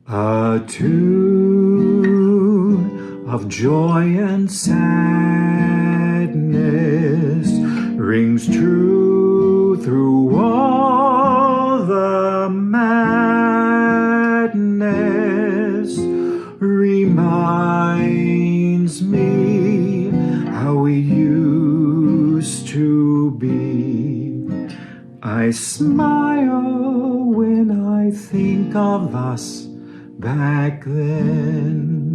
A tune of joy and sadness rings true through all the madness, reminds me how we used to be. I smile when I think of us back then.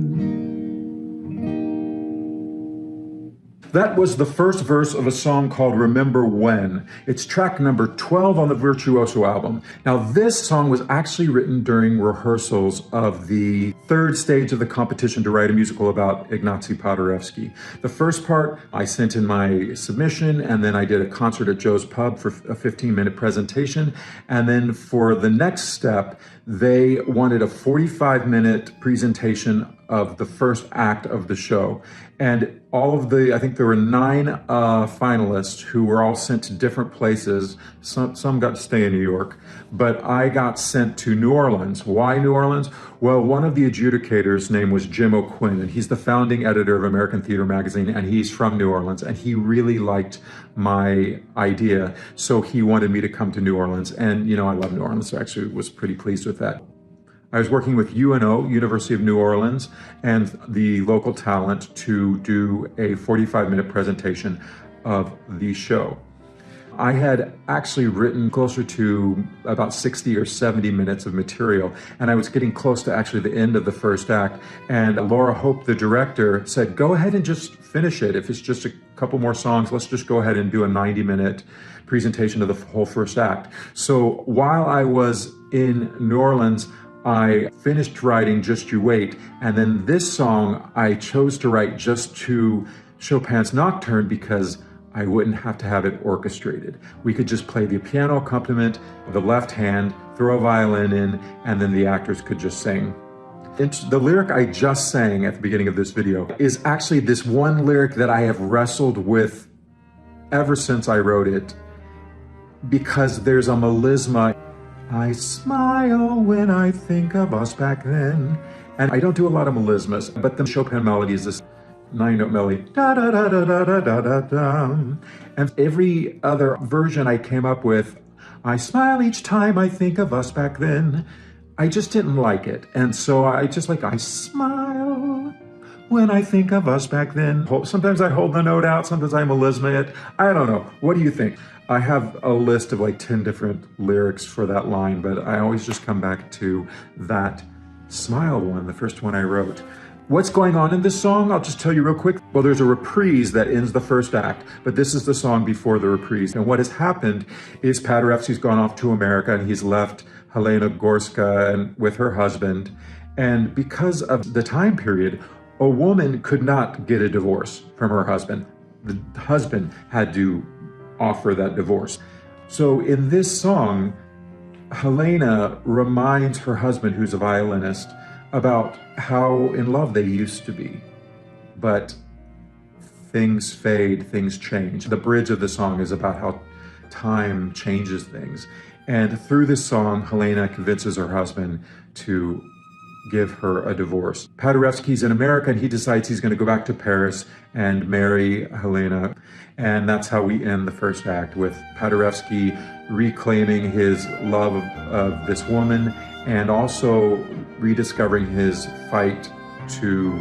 That was the first verse of a song called Remember When. It's track number 12 on the Virtuoso album. Now, this song was actually written during rehearsals of the third stage of the competition to write a musical about Ignacy Paderewski. The first part, I sent in my submission, and then I did a concert at Joe's Pub for a 15-minute presentation. And then for the next step, they wanted a 45-minute presentation of the first act of the show. And all of I think there were 9 finalists who were all sent to different places. Some got to stay in New York, but I got sent to New Orleans. Why New Orleans? Well, one of the adjudicators' name was Jim O'Quinn, and he's the founding editor of American Theater Magazine, and he's from New Orleans, and he really liked my idea, so he wanted me to come to New Orleans. And, you know, I love New Orleans, so I actually was pretty pleased with that. I was working with UNO, University of New Orleans, and the local talent to do a 45-minute presentation of the show. I had actually written closer to about 60 or 70 minutes of material, and I was getting close to actually the end of the first act, and Laura Hope, the director, said, go ahead and just finish it. If it's just a couple more songs, let's just go ahead and do a 90-minute presentation of the whole first act. So while I was in New Orleans, I finished writing Just You Wait, and then this song I chose to write just to Chopin's Nocturne because I wouldn't have to have it orchestrated. We could just play the piano accompaniment, the left hand, throw a violin in, and then the actors could just sing. The lyric I just sang at the beginning of this video is actually this one lyric that I have wrestled with ever since I wrote it, because there's a melisma. I smile when I think of us back then. And I don't do a lot of melismas, but the Chopin melody is this 9-note melody. Da da da da da da da da da. And every other version I came up with, I smile each time I think of us back then. I just didn't like it. And so I smile when I think of us back then. Sometimes I hold the note out, sometimes I melisma it. I don't know. What do you think? I have a list of like 10 different lyrics for that line, but I always just come back to that smile one, the first one I wrote. What's going on in this song? I'll just tell you real quick. Well, there's a reprise that ends the first act, but this is the song before the reprise. And what has happened is Paderewski's gone off to America and he's left Helena Gorska with her husband. And because of the time period, a woman could not get a divorce from her husband. The husband had to offer that divorce. So in this song, Helena reminds her husband, who's a violinist, about how in love they used to be. But things fade, things change. The bridge of the song is about how time changes things. And through this song, Helena convinces her husband to give her a divorce. Paderewski's in America and he decides he's going to go back to Paris and marry Helena. And that's how we end the first act, with Paderewski reclaiming his love of this woman and also rediscovering his fight to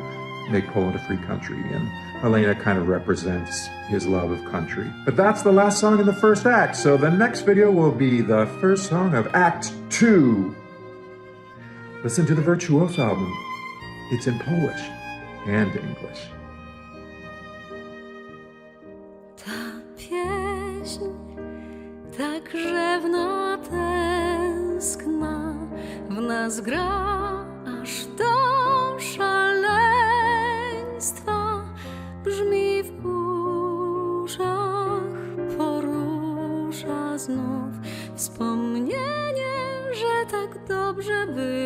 make Poland a free country. And Helena kind of represents his love of country. But that's the last song in the first act. So the next video will be the first song of Act 2. Listen to the Virtuoso album. It's in Polish and English. Ta pieśń tak rzewna, tęskna w nas gra aż do szaleństwa. Brzmi w uszach, porusza znów wspomnienie, że tak dobrze było.